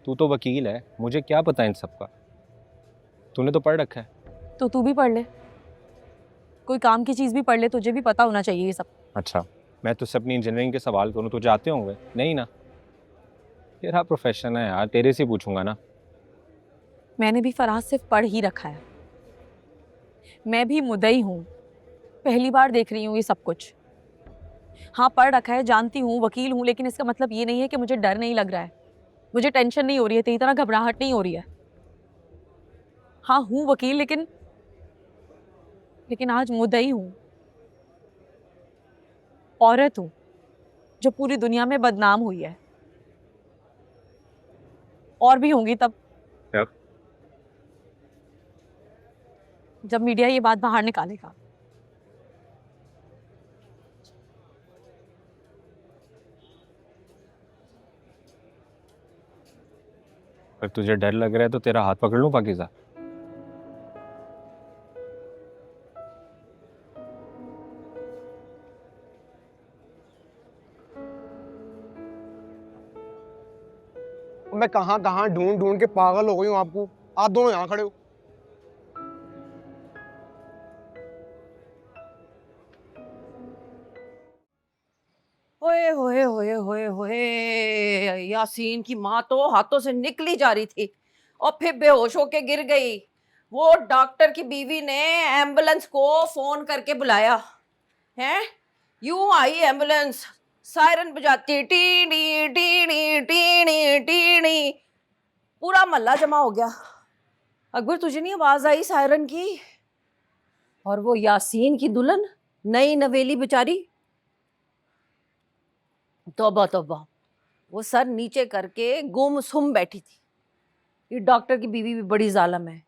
तू तो वकील है, मुझे क्या पता इन सब का। तूने तो पढ़ रखा है। तो तू भी पढ़ ले, कोई काम की चीज़ भी पढ़ ले, तुझे भी पता होना चाहिए ये सब। अच्छा, मैं तुझसे अपनी इंजीनियरिंग के सवाल करूँ, तुझे आते होंगे? नहीं ना। तेरा प्रोफेशन है यार, तेरे से पूछूंगा ना। मैंने भी फराज सिर्फ पढ़ ही रखा है, मैं भी मुद्दई हूँ, पहली बार देख रही हूँ ये सब कुछ। हाँ पढ़ रखा है, जानती हूँ, वकील हूँ, लेकिन इसका मतलब ये नहीं है कि मुझे डर नहीं लग रहा है, मुझे टेंशन नहीं हो रही है, तेरी तरह घबराहट नहीं हो रही है। हाँ हूँ वकील, लेकिन आज मुद्दई हूँ, औरत हूँ जो पूरी दुनिया में बदनाम हुई है, और भी होंगी तब, कब? जब मीडिया ये बात बाहर निकालेगा। अगर तुझे डर लग रहा है तो तेरा हाथ पकड़ लूं पाकिज़ा? मैं कहाँ कहाँ ढूंढ ढूंढ के पागल हो गई हूँ आपको। आप दोनों यहाँ खड़े हो। ओए होए होए होए होए, यासीन की माँ तो हाथों से निकली जा रही थी और फिर बेहोश होके गिर गई। वो डॉक्टर की बीवी ने एम्बुलेंस को फोन करके बुलाया है। यूं आई एम्बुलेंस, सायरन बजाती, टीनी टीनी टीनी टीनी, पूरा मोहल्ला जमा हो गया। अकबर तुझे नहीं आवाज आई सायरन की? और वो यासीन की दुल्हन, नई नवेली बेचारी, तौबा तौबा, वो सर नीचे करके गुमसुम बैठी थी। ये डॉक्टर की बीवी भी बड़ी जालिम है,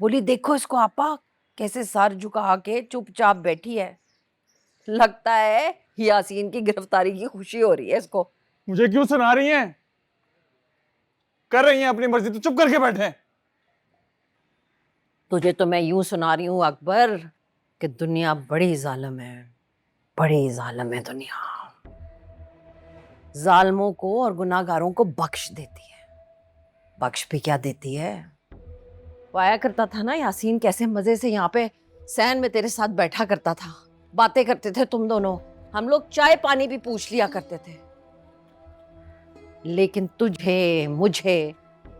बोली देखो इसको आपा कैसे सर झुका के चुपचाप बैठी है। लगता है यासीन की गिरफ्तारी की खुशी हो रही है इसको। मुझे क्यों सुना रही हैं? कर रही हैं अपनी मर्जी तो चुप करके बैठे। तुझे तो मैं यूं सुना रही हूं अकबर कि दुनिया बड़ी जालिम है, बड़ी जालिम है दुनिया। जालिमों को और गुनाहगारों को बख्श देती है। बख्श भी क्या देती है? वो आया करता था ना यासीन, कैसे मजे से यहाँ पे सैन में तेरे साथ बैठा करता था, बातें करते थे तुम दोनों, हम लोग चाय पानी भी पूछ लिया करते थे। लेकिन तुझे, मुझे,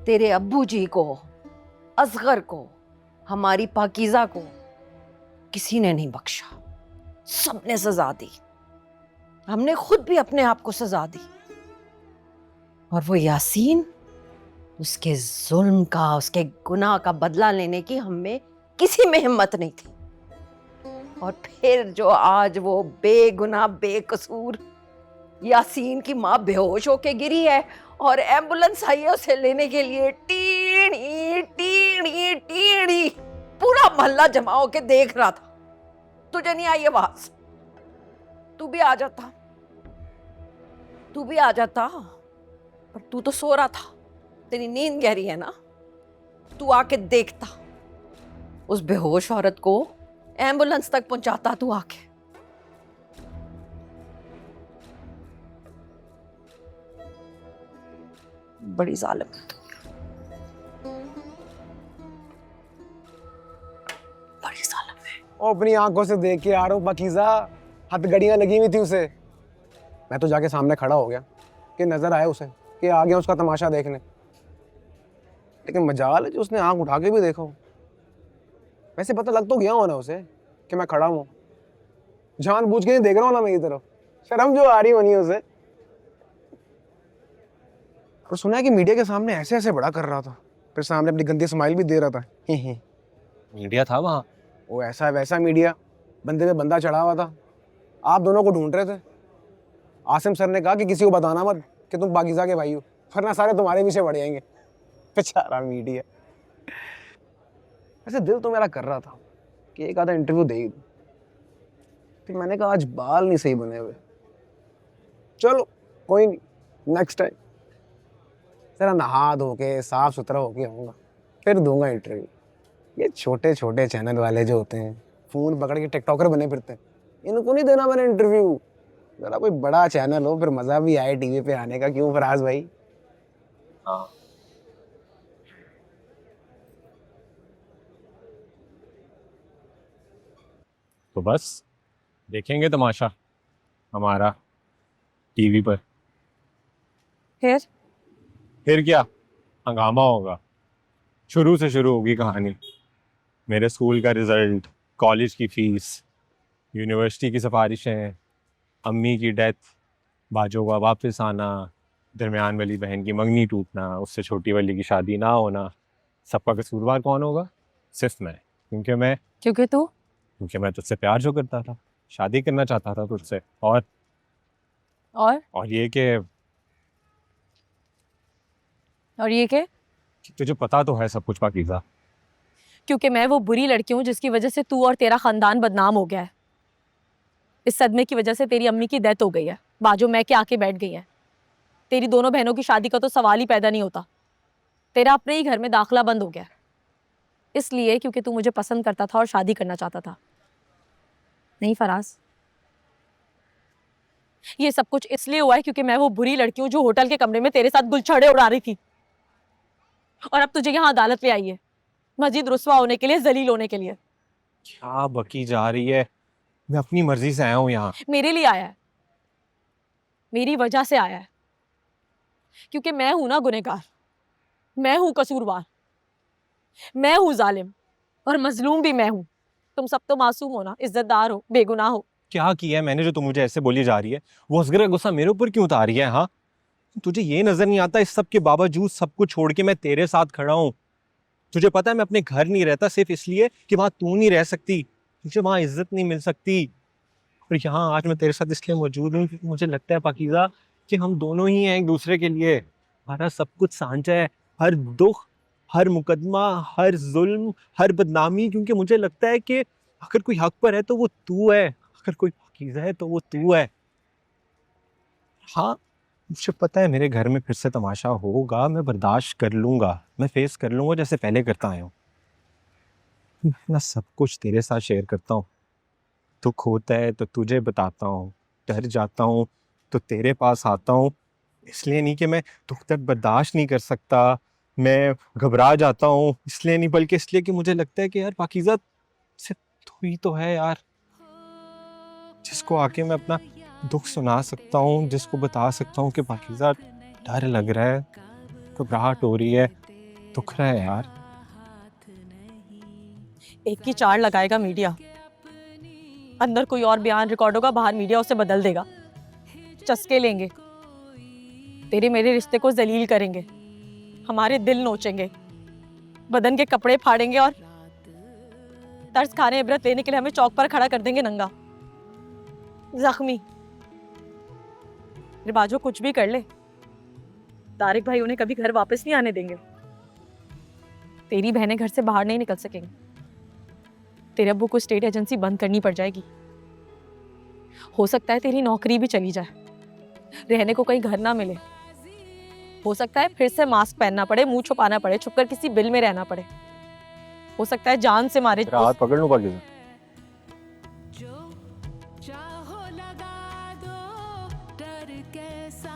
तेरे अब्बू जी को, असगर को, हमारी पाकीज़ा को किसी ने नहीं बख्शा। सबने सजा दी, हमने खुद भी अपने आप को सजा दी। और वो यासीन, उसके जुल्म का, उसके गुनाह का बदला लेने की हमें किसी में हिम्मत नहीं थी। और फिर जो आज वो बेगुनाह बेकसूर यासीन की माँ बेहोश होके गिरी है और एम्बुलेंस आई है उसे लेने के लिए, टीणी टीणी टीणी, पूरा मोहल्ला जमा होके देख रहा था। तुझे नहीं आई आवाज? तू भी आ जाता, तू भी आ जाता, पर तू तो सो रहा था, तेरी नींद गहरी है ना। तू आके देखता, उस बेहोश औरत को एम्बुलेंस तक पहुंचाता तू आके। बड़ी जालिम है, बड़ी जालिम है। और अपनी आंखों से देख के आ रहा हूँ पाकीज़ा, हथगड़ियाँ लगी हुई थी उसे। मैं तो जाके सामने खड़ा हो गया कि नजर आया उसे, कि आ गया उसका तमाशा देखने। लेकिन मजाल है जो उसने आंख उठा के भी देखा हो। वैसे पता लग तो गया होना उसे कि मैं खड़ा हूँ, जानबूझ के नहीं देख रहा हूँ ना मेरी तरफ। शर्म जो आ रही होनी है उसे। और सुना है कि मीडिया के सामने ऐसे ऐसे बड़ा कर रहा था, फिर सामने अपनी गंदी स्माइल भी दे रहा था। मीडिया था वहाँ? वो ऐसा वैसा मीडिया, बंदे पे बंदा चढ़ा हुआ था। आप दोनों को ढूंढ रहे थे। आसिम सर ने कहा कि किसी को बताना मत कि तुम पाकीज़ा के भाई हो, वरना सारे तुम्हारे पीछे पड़ जाएंगे। बेचारा मीडिया। वैसे दिल तो मेरा कर रहा था कि एक आधा इंटरव्यू दे ही दूं, फिर मैंने कहा आज बाल नहीं सही बने हुए। चलो कोई नहीं, नेक्स्ट टाइम जरा नहा धो के साफ सुथरा होके आऊँगा, फिर दूंगा इंटरव्यू। ये छोटे छोटे चैनल वाले जो होते हैं, फोन पकड़ के टिकटॉकर बने फिरते हैं, इनको नहीं देना मैंने इंटरव्यू। जरा कोई बड़ा चैनल हो, फिर मजा भी आए टीवी पे आने का। क्यों फराज भाई? हाँ, तो बस देखेंगे तमाशा हमारा टीवी पर। फिर क्या, हंगामा होगा, शुरू से शुरू होगी कहानी। मेरे स्कूल का रिजल्ट, कॉलेज की फीस, यूनिवर्सिटी की सिफारिशें, अम्मी की डेथ, बाजों का वापस आना, दरमियान वाली बहन की मंगनी टूटना, उससे छोटी वाली की शादी ना होना। सबका कसूरवार कौन होगा? सिर्फ मैं, क्योंकि मैं तुझसे प्यार जो करता था, शादी करना चाहता था तुझसे। और ये कि तुझे पता तो है सब कुछ पाकीज़ा। क्योंकि मैं वो बुरी लड़की हूँ जिसकी वजह से तू और तेरा खानदान बदनाम हो गया है। इस सदमे की वजह से तेरी अम्मी की डेथ हो गई है, बाजू मैं के आके बैठ गई है। तेरी दोनों बहनों की शादी का तो सवाल ही पैदा नहीं होता। तेरा अपने ही घर में दाखला बंद हो गया, इसलिए क्योंकि तू मुझे पसंद करता था और शादी करना चाहता था। नहीं फराज, ये सब कुछ इसलिए हुआ है क्योंकि मैं वो बुरी लड़की हूँ जो होटल के कमरे में तेरे साथ गुलछड़े उड़ा रही थी, और अब तुझे यहाँ अदालत ले आई है मजीद रुस्वा होने के लिए, जलील होने के लिए। क्या बकी जा रही है? मैं अपनी मर्जी से आया हूँ यहाँ। मेरे लिए आया है, मेरी वजह से आया है, क्योंकि मैं हूं ना गुनहगार, मैं हूं कसूरवार, मैं हूं जालिम, और मजलूम भी मैं हूं। तुम सब तो मासूम हो ना, इज्जतदार हो, बेगुनाह हो। क्या किया है मैंने जो तुम मुझे ऐसे बोली जा रही है? वो असगर का गुस्सा मेरे ऊपर क्यों उतार रही है? हाँ, तुझे ये नजर नहीं आता इस सब के बावजूद सब कुछ छोड़ के मैं तेरे साथ खड़ा हूँ? तुझे पता है मैं अपने घर नहीं रहता सिर्फ इसलिए कि वहां तू नहीं रह सकती, तुझे वहां इज्जत नहीं मिल सकती। और यहाँ आज मैं तेरे साथ इसलिए मौजूद हूँ क्योंकि मुझे लगता है पाकीज़ा कि हम दोनों ही हैं एक दूसरे के लिए। हमारा सब कुछ साझा है, हर दुख, हर मुकदमा, हर जुल्म, हर बदनामी, क्योंकि मुझे लगता है कि अगर कोई हक पर है तो वो तू है, अगर कोई पाकीज़ा है तो वो तू है। हाँ, मुझे पता है मेरे घर में फिर से तमाशा होगा, मैं बर्दाश्त कर लूंगा, मैं फेस कर लूंगा जैसे पहले करता आया हूँ। मैं अपना सब कुछ तेरे साथ शेयर करता हूँ। दुख होता है तो तुझे बताता हूँ, डर जाता हूँ तो तेरे पास आता हूँ। इसलिए नहीं कि मैं दुख दर्द बर्दाश्त नहीं कर सकता, मैं घबरा जाता हूँ इसलिए नहीं, बल्कि इसलिए कि मुझे लगता है कि यार पाकीज़ा सिर्फ तू ही तो है यार, जिसको आके मैं अपना दुख सुना सकता हूँ, जिसको बता सकता हूँ कि पाकीज़ा डर लग रहा है, घबराहट हो रही है, दुख रहा है यार। एक की चार लगाएगा मीडिया, अंदर कोई और बयान रिकॉर्ड होगा, बाहर मीडिया उसे बदल देगा। चस्के लेंगे, तेरे मेरे रिश्ते को जलील करेंगे, हमारे दिल नोचेंगे, बदन के कपड़े फाड़ेंगे, और तर्स खाने इबरत लेने के लिए हमें चौक पर खड़ा कर देंगे नंगा, जख्मी। रिबाजो कुछ भी कर ले, तारिक भाई उन्हें कभी घर वापस नहीं आने देंगे। तेरी बहनें घर से बाहर नहीं निकल सकेंगी, तेरे अब्बू को स्टेट एजेंसी बंद करनी पड़ जाएगी। हो सकता है तेरी नौकरी भी चली जाए, रहने को कहीं घर ना मिले, हो सकता है फिर से मास्क पहनना पड़े, मुंह छुपाना पड़े, छुपकर किसी बिल में रहना पड़े, हो सकता है जान से मारे। हाथ पकड़ लूं पाकीज़ा? चाहो लगा दो डर कैसा